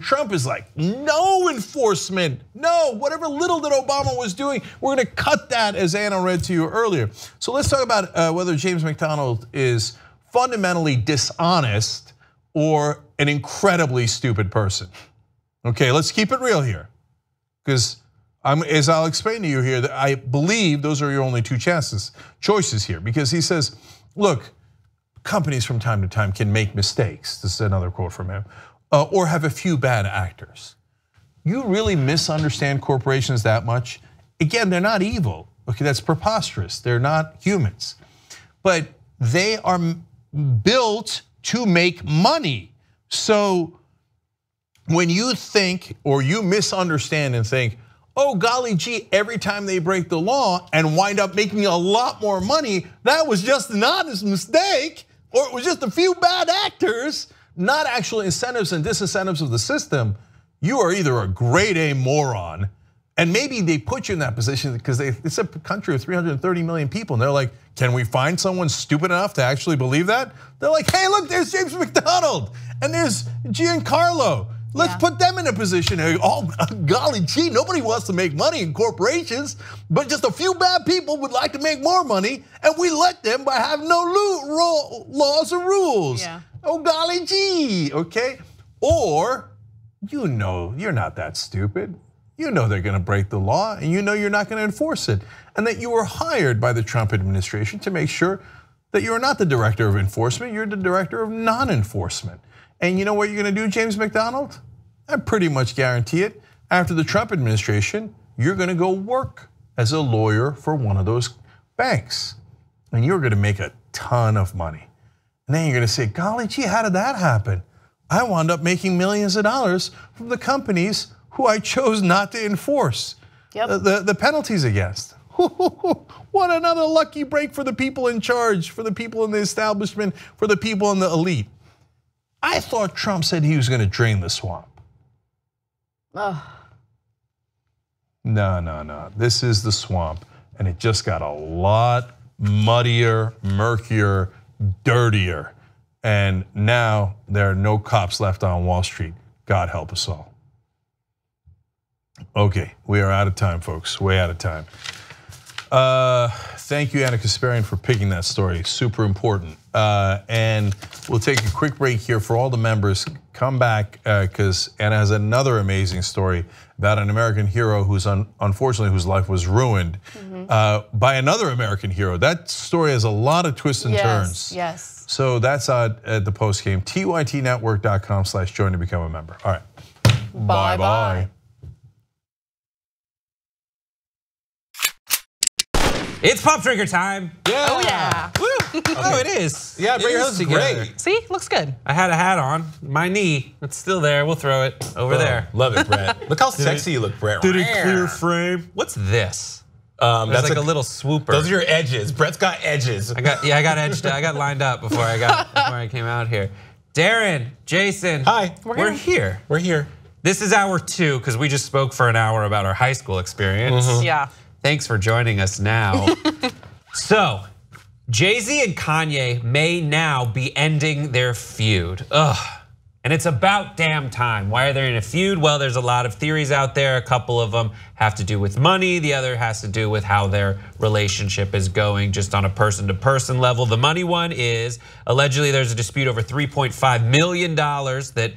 Trump is like, no enforcement, no, whatever little that Obama was doing, we're gonna cut that, as Anna read to you earlier. So let's talk about whether James McDonald is fundamentally dishonest or an incredibly stupid person. Okay, let's keep it real here, because as I'll explain to you here, that I believe those are your only two choices here, because he says, look, companies from time to time can make mistakes. This is another quote from him, or have a few bad actors. You really misunderstand corporations that much? Again, they're not evil. Okay, that's preposterous. They're not humans, but they are built to make money. So when you think or you misunderstand and think, oh golly gee, every time they break the law and wind up making a lot more money, that was just an honest mistake, or it was just a few bad actors, not actual incentives and disincentives of the system, you are either a grade A moron, and maybe they put you in that position because it's a country of 330 million people, and they're like, can we find someone stupid enough to actually believe that? They're like, hey, look, there's James McDonald, and there's Giancarlo. Let's put them in a position. Oh, golly gee, nobody wants to make money in corporations, but just a few bad people would like to make more money, and we let them by having no laws or rules. Yeah. Oh, golly gee, okay? Or, you know, you're not that stupid. You know they're gonna break the law, and you know you're not gonna enforce it, and that you were hired by the Trump administration to make sure that you're not the director of enforcement, you're the director of non-enforcement. And you know what you're gonna do, James McDonald? I pretty much guarantee it. After the Trump administration, you're gonna go work as a lawyer for one of those banks. And you're gonna make a ton of money. And then you're gonna say, golly gee, how did that happen? I wound up making millions of dollars from the companies who I chose not to enforce the penalties against. What another lucky break for the people in charge, for the people in the establishment, for the people in the elite. I thought Trump said he was gonna drain the swamp. No, this is the swamp, and it just got a lot muddier, murkier, dirtier. And now there are no cops left on Wall Street. God help us all. Okay, we are out of time, folks, way out of time. Thank you, Anna Kasparian, for picking that story, super important. And we'll take a quick break here for all the members. Come back, because Anna has another amazing story about an American hero who's unfortunately whose life was ruined by another American hero. That story has a lot of twists and turns. Yes. So that's at the post game, tytnetwork.com/join to become a member. All right, bye-bye. It's pop drinker time. Yeah. Oh yeah. Woo. Oh, it is. Yeah, Brett, yours is great. See, looks good. I had a hat on. My knee, it's still there. We'll throw it over there. Love it, Brett. Look how sexy you look, Brett. Did it clear frame? What's this? That's like a little swooper. Those are your edges. Brett's got edges. I got edged. I got lined up before I came out here. Darren, Jason. Hi. We're here. We're here. This is hour 2 because we just spoke for an hour about our high school experience. Yeah. Thanks for joining us now. So, Jay-Z and Kanye may now be ending their feud. Ugh. And it's about damn time. Why are they in a feud? Well, there's a lot of theories out there. A couple of them have to do with money. The other has to do with how their relationship is going just on a person-to-person level. The money one is allegedly there's a dispute over $3.5 million that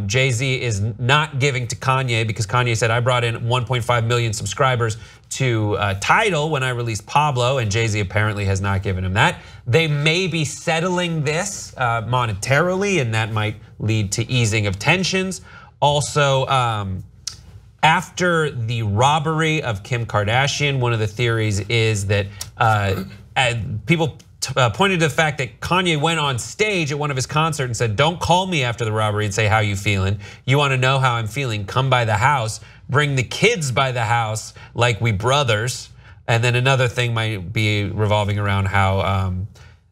Jay-Z is not giving to Kanye because Kanye said, I brought in 1.5 million subscribers to Tidal when I released Pablo, and Jay-Z apparently has not given him that. They may be settling this monetarily, and that might lead to easing of tensions. Also, after the robbery of Kim Kardashian, one of the theories is that people pointed to the fact that Kanye went on stage at one of his concerts and said, don't call me after the robbery and say, how you feeling? You wanna know how I'm feeling, come by the house, bring the kids by the house like we brothers. And then another thing might be revolving around how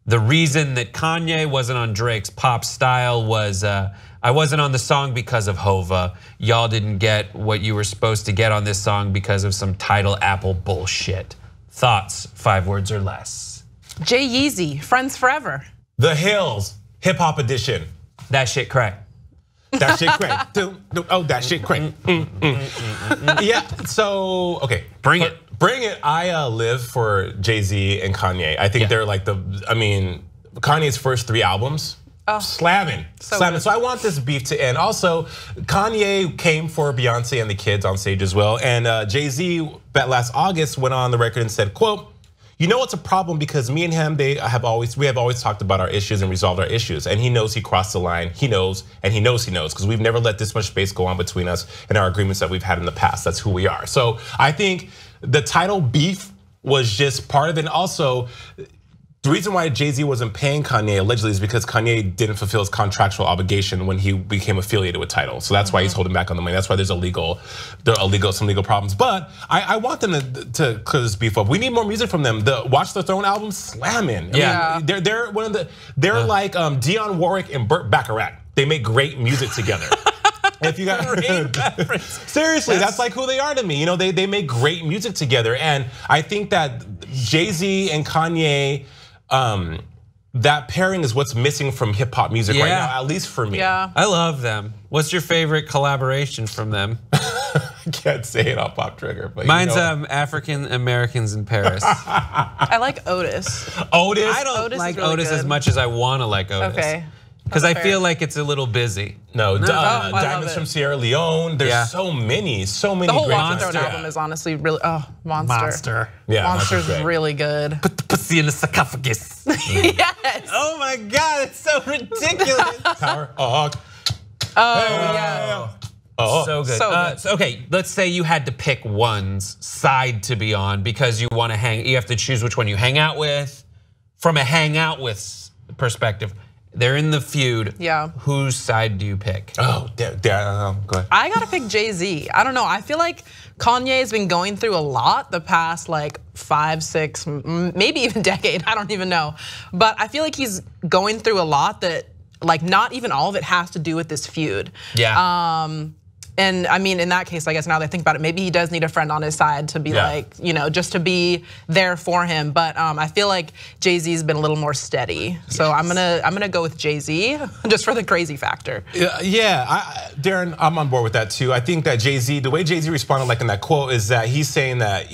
the reason that Kanye wasn't on Drake's Pop Style was, I wasn't on the song because of Hova. Y'all didn't get what you were supposed to get on this song because of some Tidal Apple bullshit. Thoughts, 5 words or less. Jay Yeezy, Friends Forever. The Hills, hip hop edition. That shit crack. That shit crack. Oh, that shit crack. Yeah. So okay, Bring it. Bring it. I live for Jay-Z and Kanye. I think they're like Kanye's first 3 albums. Slamming. So I want this beef to end. Also, Kanye came for Beyonce and the kids on stage as well. And Jay-Z, last August, went on the record and said, quote, "You know it's a problem because me and him, we have always talked about our issues and resolved our issues. And he knows he crossed the line. He knows, and he knows because we've never let this much space go on between us and our agreements that we've had in the past. That's who we are." So I think the title beef was just part of it. And also, the reason why Jay-Z wasn't paying Kanye allegedly is because Kanye didn't fulfill his contractual obligation when he became affiliated with Tidal. So that's why he's holding back on the money. That's why there's some legal problems. But I want them to clear this beef up. We need more music from them. The Watch the Throne album, slamming. I mean, they're one of the like Dionne Warwick and Burt Bacharach. They make great music together. If you got seriously, that's like who they are to me. You know, they make great music together, and I think that Jay-Z and Kanye, that pairing is what's missing from hip hop music right now, at least for me. Yeah, I love them. What's your favorite collaboration from them? I can't say it on Pop Trigger, but mine's African Americans in Paris. I like Otis. Otis. I don't like really Otis good. as much as I want to like Otis. Okay. Because I feel like it's a little busy. No, I love Diamonds it. from Sierra Leone. There's so many The whole great Watch the ones. Throne album is honestly really Monster. Yeah, Monster's great. really good. Put the pussy in the sarcophagus. Yes. Oh my God, it's so ridiculous. Power. Yeah. So good. So good. So, okay, let's say you had to pick one's side to be on because you want to you have to choose which one you hang out with. From a hang out with perspective, they're in the feud. Yeah. Whose side do you pick? Oh, go ahead. I gotta pick Jay-Z. I don't know. I feel like Kanye's been going through a lot the past like 5, 6, maybe even decade. I don't even know. But I feel like he's going through a lot that like not even all of it has to do with this feud. Yeah. And I mean, in that case, I guess now that I think about it, maybe he does need a friend on his side to be like, you know, just to be there for him. But I feel like Jay-Z's been a little more steady. So I'm gonna go with Jay-Z just for the crazy factor. Yeah, Darren, I'm on board with that too. I think that Jay-Z, the way Jay-Z responded like in that quote is that he's saying that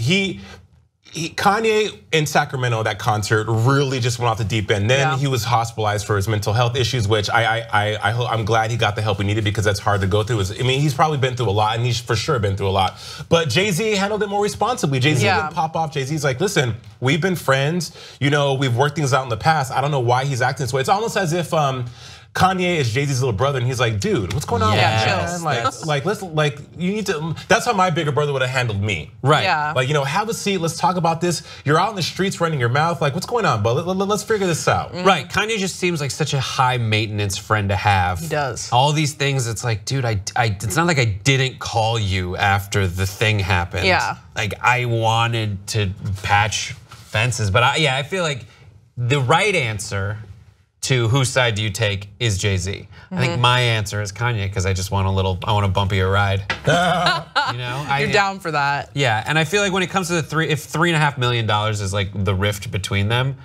Kanye in Sacramento, that concert really just went off the deep end. Then he was hospitalized for his mental health issues, which I'm glad he got the help he needed because that's hard to go through. I mean, he's probably been through a lot and he's for sure been through a lot. But Jay-Z handled it more responsibly. Jay-Z didn't pop off. Jay-Z's like, listen, we've been friends. You know, we've worked things out in the past. I don't know why he's acting this way. It's almost as if Kanye is Jay-Z's little brother, and he's like, "Dude, what's going on?" Yeah, like you need to. That's how my bigger brother would have handled me. Right. Yeah. Like, you know, have a seat. Let's talk about this. You're out in the streets running your mouth. Like, what's going on, bro? Let's figure this out. Right. Kanye just seems like such a high maintenance friend to have. He does. All these things. It's like, dude, it's not like I didn't call you after the thing happened. Yeah. Like I wanted to patch fences, but I feel like the right answer to whose side do you take is Jay-Z. I think my answer is Kanye because I just want I want a bumpier ride. You know, You're down for that. Yeah, and I feel like when it comes to if $3.5 million is like the rift between them,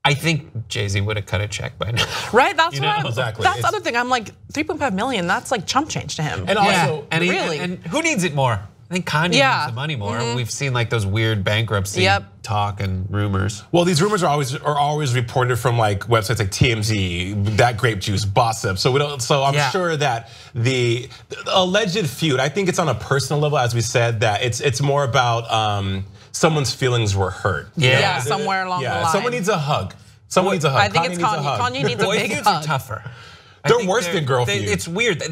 I think Jay-Z would have cut a check by now. Right, that's exactly. That's the other thing. I'm like 3.5 million. That's like chump change to him. And also, and really, and who needs it more? I think Kanye needs the money more. We've seen like those weird bankruptcy talk and rumors. well, these rumors are always reported from like websites like TMZ, That Grape Juice, Gossip. So I'm sure that the alleged feud, I think it's on a personal level, as we said, that it's more about someone's feelings were hurt. Yeah, somewhere along the line. Someone needs a hug. Someone needs a hug. I think it's Kanye. Kanye needs a Boy big feuds hug. are tougher. They're worse than girl feuds. It's weird.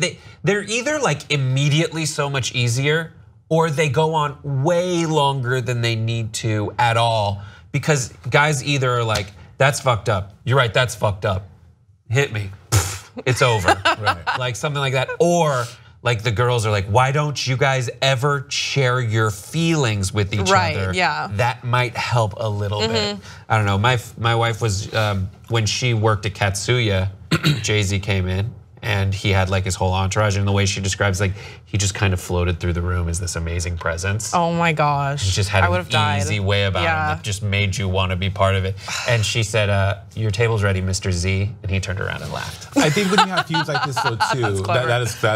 They're either like immediately so much easier, or they go on way longer than they need to at all. Because guys either are like, that's fucked up. You're right, that's fucked up. Hit me. It's over. Right. Like something like that. Or like the girls are like, why don't you guys ever share your feelings with each other? Right, yeah. That might help a little bit. I don't know. My wife was, when she worked at Katsuya, Jay-Z came in and he had like his whole entourage, and the way she describes, like he just kind of floated through the room as this amazing presence. Oh my gosh. He just had an easy way about him Yeah. that just made you want to be part of it. And she said, your table's ready, Mr. Z, and he turned around and laughed. I think when you have feuds like this though too,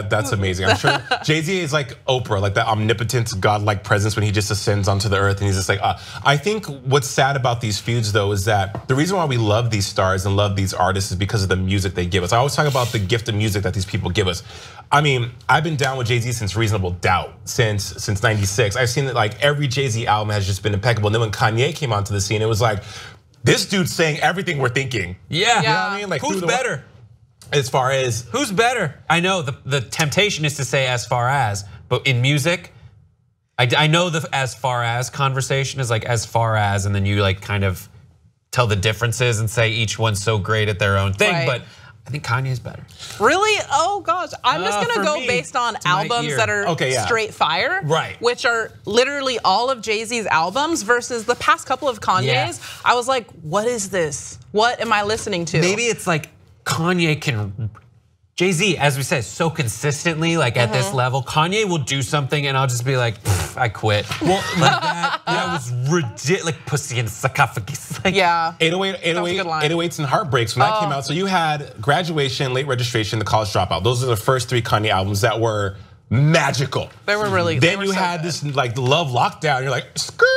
that's amazing. I'm sure Jay-Z is like Oprah, like that omnipotent godlike presence when he just ascends onto the earth and he's just like, I think what's sad about these feuds though is that the reason why we love these stars and love these artists is because of the music they give us. I always talk about the gift of music that these people give us. I mean, I've been down with Jay-Z since Reasonable Doubt, since '96. I've seen that like every Jay-Z album has just been impeccable. And then when Kanye came onto the scene, it was like, this dude's saying everything we're thinking. Yeah, you know what I mean? Like, who's better? As far as who's better? I know the temptation is to say as far as, but in music, I know the as far as conversation is like as far as, and then you like kind of tell the differences and say each one's so great at their own thing, but I think Kanye's better. Really? Oh gosh, I'm just gonna go me, based on albums that are straight fire, right? Which are literally all of Jay-Z's albums versus the past couple of Kanye's. Yeah. I was like, what is this? What am I listening to? Maybe it's like Kanye can. Jay-Z, as we said, so consistently, like at this level, Kanye will do something and I'll just be like, I quit. Well, like that was ridiculous, like pussy in the sarcophagus. Like, 808s and Heartbreaks, when that came out. So you had Graduation, Late Registration, The College Dropout. Those are the first 3 Kanye albums that were magical. They were really, then you had this like Love Lockdown, you're like, skirt.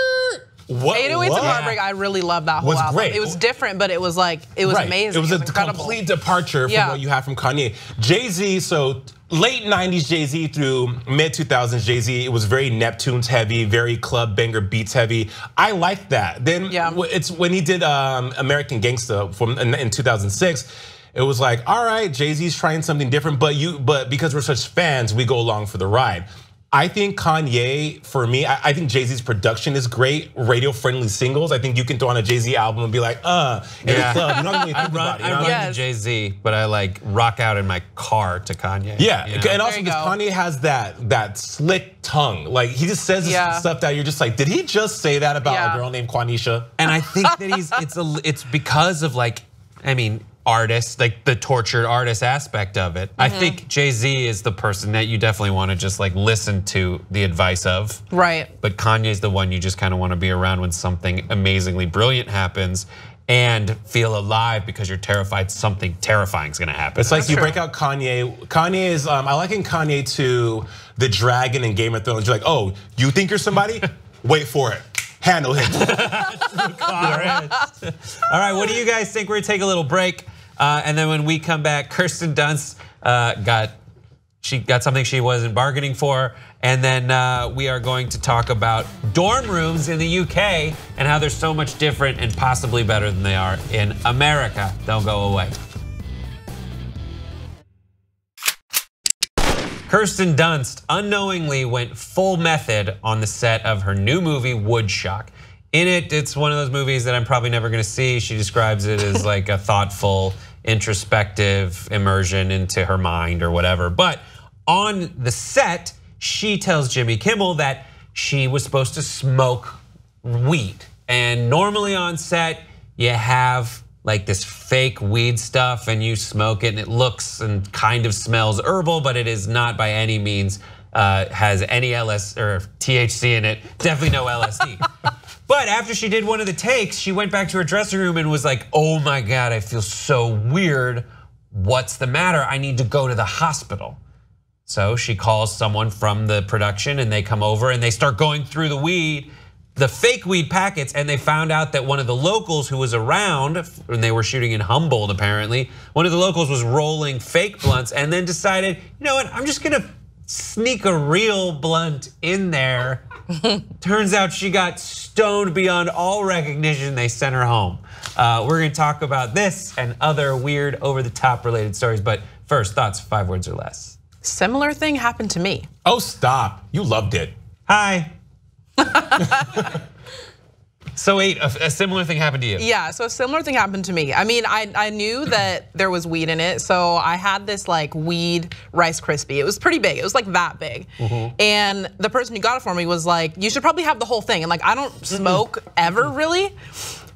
808s and Heartbreak, I really love that whole album. Great. It was different, but it was like, it was amazing. It was a complete departure from what you have from Kanye. Jay-Z, so late 90s Jay-Z through mid 2000s Jay-Z, it was very Neptunes heavy, very club banger beats heavy. I like that. Then it's when he did American Gangsta in 2006, it was like, all right, Jay-Z's trying something different, but because we're such fans, we go along for the ride. I think Kanye, for me, I think Jay-Z's production is great, radio-friendly singles. I think you can throw on a Jay-Z album and be like, in the club, you're not really think about it. I run to Jay-Z, but I like rock out in my car to Kanye. Yeah, you know? And also because Kanye has that slick tongue. Like he just says this stuff that you're just like, did he just say that about a girl named Quanisha? And I think that it's because of like, I mean, artists, like the tortured artist aspect of it. I think Jay-Z is the person that you definitely want to just like listen to the advice of. Right. But Kanye's the one you just kind of want to be around when something amazingly brilliant happens and feel alive because you're terrified something terrifying is going to happen. It's like you break out Kanye. Kanye is, I liken Kanye to the dragon in Game of Thrones. You're like, oh, you think you're somebody? Wait for it. Handle him. All right, what do you guys think? We're gonna take a little break. And then when we come back, Kirsten Dunst got something she wasn't bargaining for. And then we are going to talk about dorm rooms in the UK and how they're so much different and possibly better than they are in America. Don't go away. Kirsten Dunst unknowingly went full method on the set of her new movie, Woodstock. In it, it's one of those movies that I'm probably never gonna see. She describes it as like a thoughtful, introspective immersion into her mind or whatever. But on the set, she tells Jimmy Kimmel that she was supposed to smoke weed. And normally on set, you have like this fake weed stuff and you smoke it and it looks and kind of smells herbal, but it is not by any means has any LSD or THC in it, definitely no LSD. But after she did one of the takes, she went back to her dressing room and was like, oh my God, I feel so weird. What's the matter? I need to go to the hospital. So she calls someone from the production and they come over and they start going through the fake weed packets, and they found out that one of the locals who was around when they were shooting in Humboldt, apparently, one of the locals was rolling fake blunts and then decided, you know what, I'm just gonna sneak a real blunt in there. Turns out she got stoned beyond all recognition. They sent her home. We're gonna talk about this and other weird over-the-top related stories, but first, thoughts, 5 words or less. Similar thing happened to me. Oh, stop, you loved it. Hi. So wait, a similar thing happened to you? Yeah, so a similar thing happened to me. I mean, I knew that there was weed in it, so I had this like weed Rice Krispie. It was pretty big, it was like that big. And the person who got it for me was like, you should probably have the whole thing. And like, I don't smoke ever really.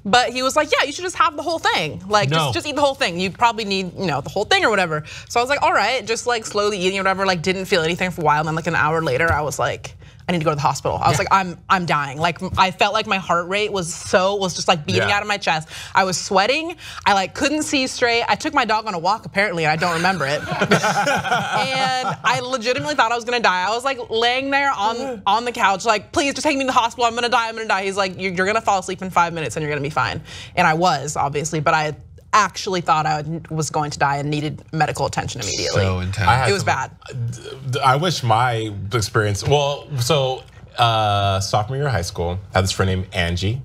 But he was like, yeah, you should just have the whole thing. Like, just eat the whole thing. You probably need, the whole thing or whatever. So I was like, all right, just like slowly eating or whatever, like didn't feel anything for a while. And then like an hour later, I was like, I need to go to the hospital. I was like, I'm dying. Like I felt like my heart rate was just like beating out of my chest. I was sweating. I like couldn't see straight. I took my dog on a walk apparently, and I don't remember it. And I legitimately thought I was gonna die. I was like laying there on the couch, like, please just take me to the hospital. I'm gonna die. I'm gonna die. He's like, you're gonna fall asleep in 5 minutes and you're gonna be fine. And I was obviously, but I actually thought I was going to die and needed medical attention immediately. So intense. It was bad. I wish my experience, well, so sophomore year of high school, I had this friend named Angie.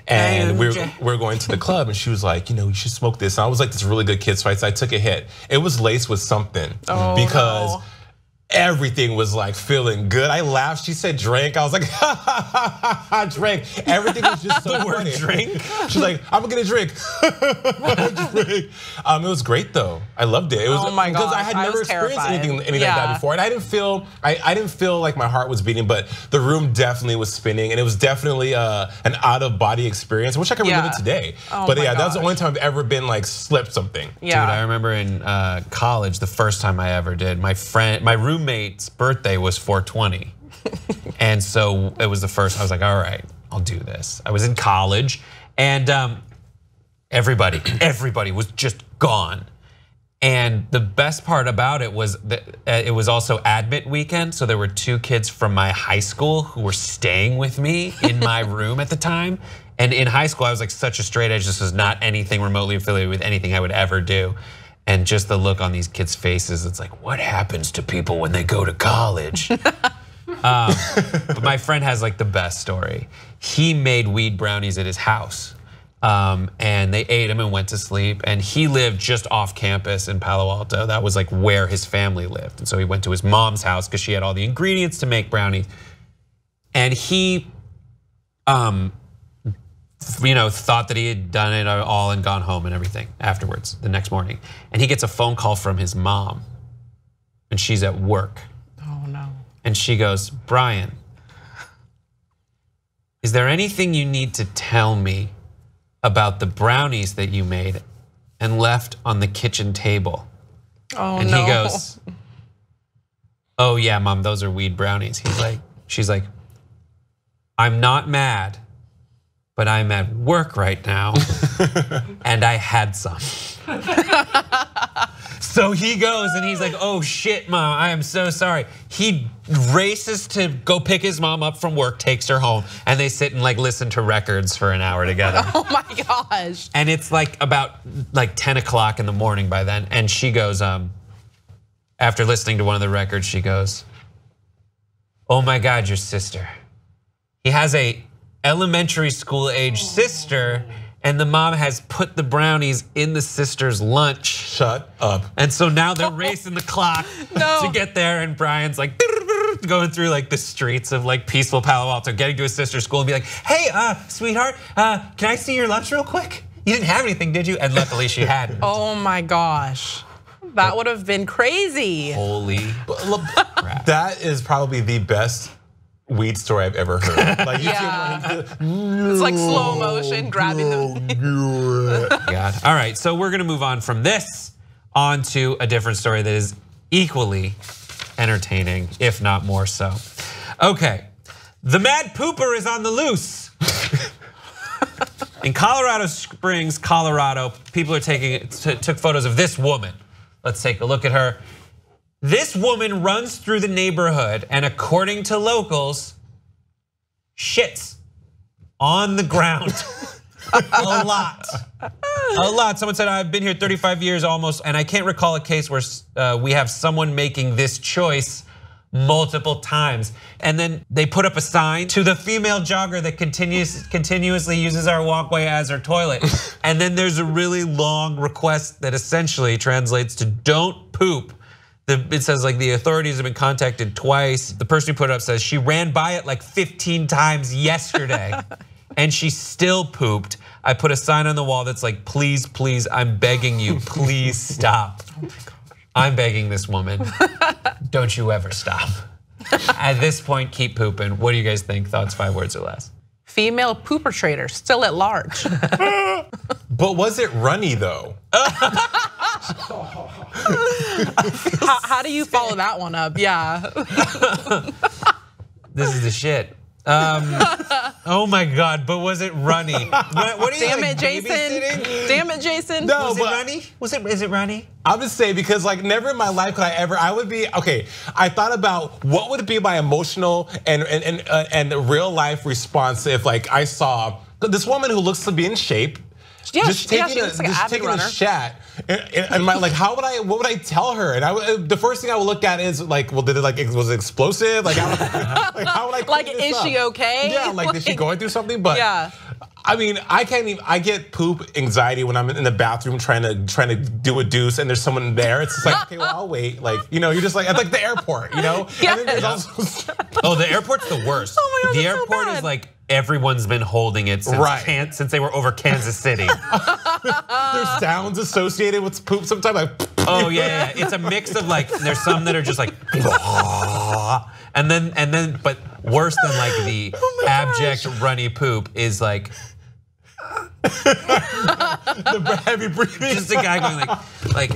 And we're going to the club and she was like, you should smoke this. And I was like this really good kid, so I took a hit. It was laced with something because everything was like feeling good. I laughed. She said drink. I was like, ha ha ha ha, drink. Everything was just so funny. Drink. She's like, I'm gonna get a drink. It was great though. I loved it. It was because I had never experienced anything like that before, and I didn't feel like my heart was beating, but the room definitely was spinning, and it was definitely an out of body experience, which I can relive it today. But yeah, that was the only time I've ever been like slipped something. Dude, I remember in college, the first time I ever did, my roommate's birthday was 420. And so it was the first, I was like, all right, I'll do this. I was in college and everybody was just gone. And the best part about it was that it was also admit weekend. So there were 2 kids from my high school who were staying with me in my room at the time. And in high school, I was like such a straight edge. This was not anything remotely affiliated with anything I would ever do. And just the look on these kids' faces, it's like, what happens to people when they go to college? But my friend has like the best story. He made weed brownies at his house. And they ate them and went to sleep. And he lived just off campus in Palo Alto. That was like where his family lived. And so he went to his mom's house because she had all the ingredients to make brownies. And he thought that he had done it all and gone home and everything afterwards the next morning. And he gets a phone call from his mom and she's at work. Oh no. And she goes, Brian, is there anything you need to tell me about the brownies that you made and left on the kitchen table? Oh and he goes, oh yeah, Mom, those are weed brownies. She's like, I'm not mad, but I'm at work right now and I had some. So he goes and he's like, oh shit, Mom, I am so sorry. He races to go pick his mom up from work, takes her home, and they sit and like listen to records for an hour together. Oh my gosh. And it's like about like 10 o'clock in the morning by then. And she goes, after listening to one of the records, she goes, oh my God, your sister. He has a elementary school age sister, and the mom has put the brownies in the sister's lunch. Shut up. And so now they're racing the clock to get there, and Brian's like going through like the streets of like peaceful Palo Alto, getting to his sister's school and be like, hey, sweetheart, can I see your lunch real quick? You didn't have anything, did you? And luckily she hadn't. Oh my gosh. That would have been crazy. Holy crap. That is probably the best weed story I've ever heard. Like it's like slow motion grabbing the God. All right, so we're gonna move on from this onto a different story that is equally entertaining, if not more so. Okay, the mad pooper is on the loose. In Colorado Springs, Colorado, people are took photos of this woman. Let's take a look at her. This woman runs through the neighborhood and according to locals, shits on the ground. A lot. Someone said, I've been here 35 years almost, and I can't recall a case where we have someone making this choice multiple times. And then they put up a sign to the female jogger that continuously uses our walkway as her toilet. And then there's a really long request that essentially translates to don't poop. It says like the authorities have been contacted twice. The person who put it up says she ran by it like 15 times yesterday and she still pooped. I put a sign on the wall that's like, please, please, I'm begging you, please stop. Oh my gosh. I'm begging this woman, don't you ever stop. At this point, keep pooping. What do you guys think? Thoughts, 5 words or less? female perpetrator still at large. But was it runny though? How do you follow that one up? Yeah. This is the shit. Oh my God, but was it runny? What are you, Damn like, it, Jason. babysitting? Damn it, Jason. No, Was it but- runny? Is it runny? I'm just saying because like never in my life could I would be, okay, I thought about what would be my emotional and real life response if like I saw this woman who looks to be in shape, Yeah, just she taking, looks like an just avid taking a runner. shat. And my, like, what would I tell her? And the first thing I would look at is like, well, did it was it explosive? Like, how would I Like, clean this is she up? okay? Yeah, like, is she going through something? But yeah. I mean, I can't even. I get poop anxiety when I'm in the bathroom trying to do a deuce, and there's someone there. It's just like, okay, well, I'll wait. Like, you're just like at like the airport, And then there's also Oh, the airport's the worst. Oh my God, the that's so airport bad. is like everyone's been holding it since Right. since they were over Kansas City. there's sounds associated with poop. Sometimes like, Oh yeah, it's a mix of like there's some that are just like and then but worse than like the abject runny poop is like the heavy breathing. just a guy going like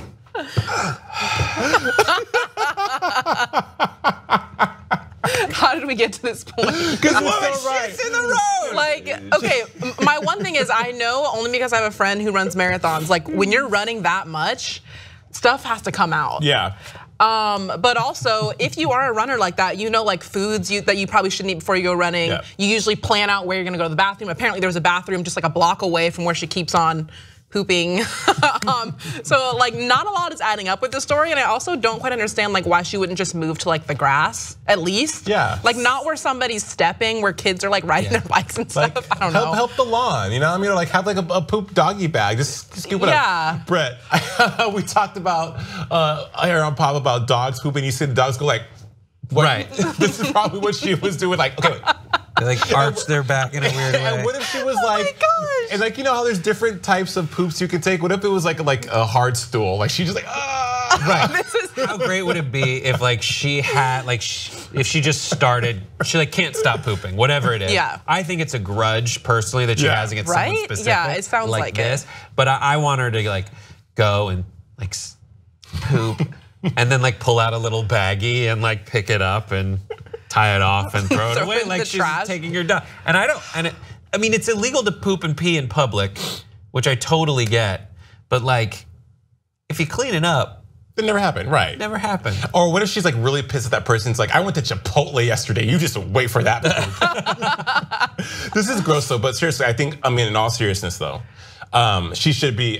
How did we get to this point? Because it's so right. in the road. Like, okay, my one thing is I know only because I have a friend who runs marathons. Like, when you're running that much, stuff has to come out. Yeah. But also, if you are a runner like that, like foods that you probably shouldn't eat before you go running. Yeah. You usually plan out where you're gonna go to the bathroom. Apparently, there was a bathroom just like a block away from where she keeps on pooping. So like not a lot is adding up with the story, and I also don't quite understand like why she wouldn't just move to like the grass at least. Yeah. Like not where somebody's stepping, where kids are like riding their bikes and stuff. Like, I don't know. help the lawn, I mean, like have like a poop doggy bag. Just scoop it Yeah. up. Brett, we talked about here on Pop about dogs pooping. You see the dogs go like, what? Right. This is probably what she was doing. Like, okay, wait. They like arch their back in a weird way. And what if she was like, gosh. and like how there's different types of poops you can take. What if it was like a hard stool? Like she just like, Right. How great would it be if like she had like if she just started, she like can't stop pooping, whatever it is. Yeah. I think it's a grudge personally that she has against someone Right? specific. Yeah, it sounds like this. it. But I want her to like go and like poop and then like pull out a little baggie and like pick it up and tie it off and throw it Throw away it in like the she's trash. taking your dog. And I mean it's illegal to poop and pee in public, which I totally get. But like if you clean it up, it never happened, right? never happened. Or what if she's like really pissed at that person's like, I went to Chipotle yesterday. You just wait for that. This is gross though, but seriously, I think, in all seriousness though, she should be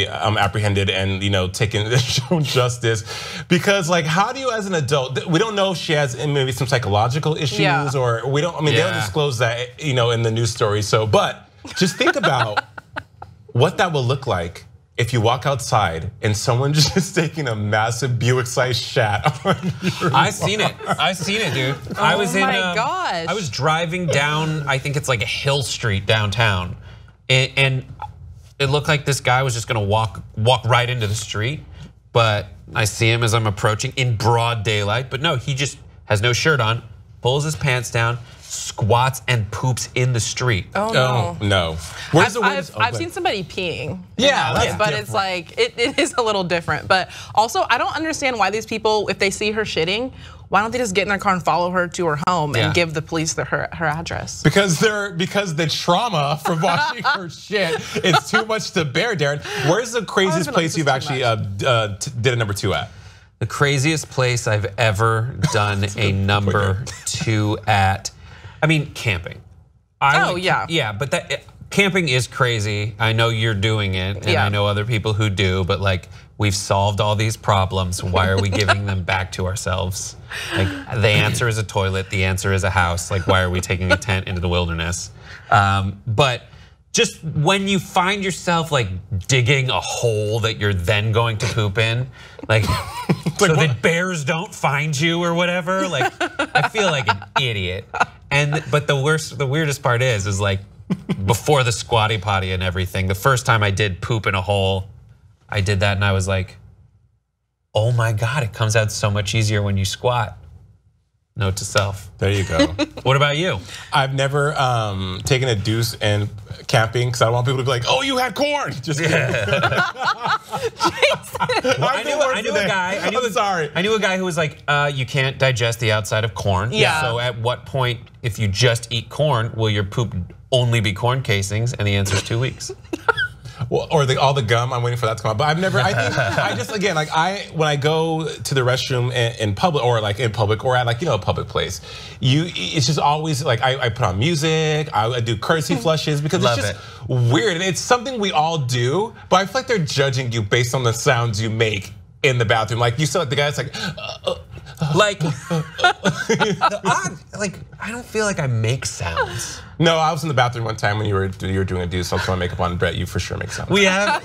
apprehended and taken shown justice, because like how do you as an adult, we don't know if she has maybe some psychological issues or we don't. They don't disclose that in the news story. So, but just think about what that will look like if you walk outside and someone just taking a massive Buick-sized shat on your I seen it, dude. I was in. my gosh. I was driving down. I think it's like a Hill Street downtown, and it looked like this guy was just gonna walk right into the street. But I see him as I'm approaching in broad daylight. But no, he just has no shirt on, pulls his pants down, squats and poops in the street. Oh no. Oh no. Where's the I've seen somebody peeing. Yeah, that's but different. it's like it is a little different. But also, I don't understand why these people, if they see her shitting, why don't they just get in their car and follow her to her home and give the police her address? Because the trauma from watching her shit is too much to bear, Darren. Where's the craziest like, place this you've is too actually did a number 2 at? The craziest place I've ever done a number 2 at. I mean, camping. Yeah, but camping is crazy. I know you're doing it, and I know other people who do, but like we've solved all these problems. Why are we giving them back to ourselves? Like the answer is a toilet, the answer is a house. Like why are we taking a tent into the wilderness? But just when you find yourself like digging a hole that you're then going to poop in, like so that bears don't find you or whatever, like I feel like an idiot. But the weirdest part is like before the squatty potty and everything, the first time I did poop in a hole, I did that and I was like, oh my God, it comes out so much easier when you squat. Note to self. There you go. What about you? I've never taken a deuce and camping because I don't want people to be like, "Oh, you had corn." Just kidding. I knew a guy. I knew a guy who was like, "You can't digest the outside of corn." Yeah. So at what point, if you just eat corn, will your poop only be corn casings? And the answer is 2 weeks. Well, or all the gum, I'm waiting for that to come out. But I've never, I think, I just, again, like when I go to the restroom in public or like in public or at like, a public place, it's just always like, I put on music, I do courtesy flushes because it's just weird. And it's something we all do, but I feel like they're judging you based on the sounds you make in the bathroom. Like you saw like the guy's like, I don't feel like I make sounds. No, I was in the bathroom one time when you were doing a deuce. So I was putting makeup on. Brett, you for sure make sounds. We have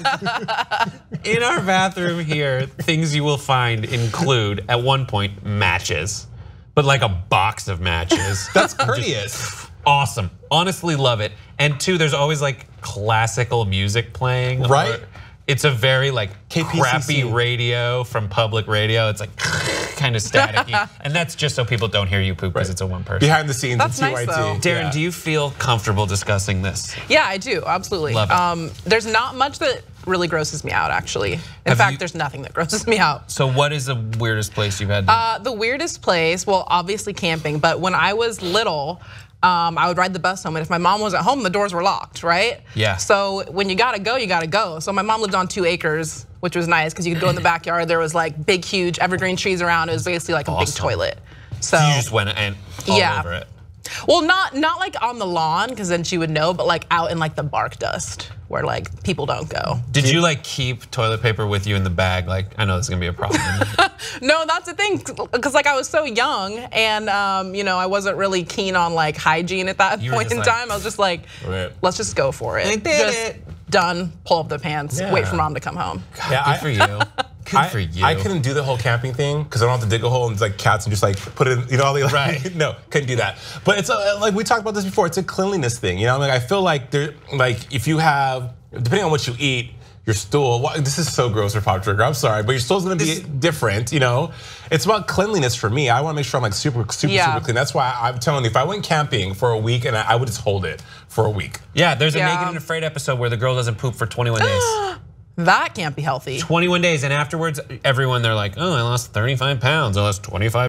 in our bathroom here, things you will find include at one point matches, but like a box of matches. That's courteous. Awesome. Honestly, love it. And 2, there's always like classical music playing. Right. It's a very like KPCC. Crappy radio from public radio. It's like kind of staticky, and that's just so people don't hear you poop because it's a one person. Behind the scenes, that's in nice, TYT. though. Darren, do you feel comfortable discussing this? Yeah, I do, absolutely. Love it. There's not much that really grosses me out, actually. In fact, there's nothing that grosses me out. So what is the weirdest place you've had? The weirdest place, well, obviously camping, but when I was little, I would ride the bus home, and if my mom was at home, the doors were locked, right? Yeah. So when you gotta go, you gotta go. So my mom lived on 2 acres, which was nice because you could go in the backyard. There was like big, huge evergreen trees around. It was basically like a big toilet. So you just went and all over it. Well, not like on the lawn because then she would know, but like out in like the bark dust where like people don't go. Did you like keep toilet paper with you in the bag? Like, I know this is gonna be a problem. No, that's the thing, because like I was so young and I wasn't really keen on like hygiene at that point in time. I was just like, let's just go for it. I did it. Done, pull up the pants, wait for mom to come home. God, good for you. Good for you. I couldn't do the whole camping thing because I don't have to dig a hole and like cats and just like put it in, right. No, couldn't do that. But it's like we talked about this before. It's a cleanliness thing, Like I feel like if you have, depending on what you eat, your stool. This is so gross for Pop Trigger. I'm sorry, but your stool's gonna be different. It's about cleanliness for me. I want to make sure I'm like super clean. That's why I'm telling you, if I went camping for a week and I would just hold it for a week. Yeah, there's a Naked and Afraid episode where the girl doesn't poop for 21 days. That can't be healthy. 21 days, and afterwards, everyone they're like, oh, I lost 35 pounds. I lost 25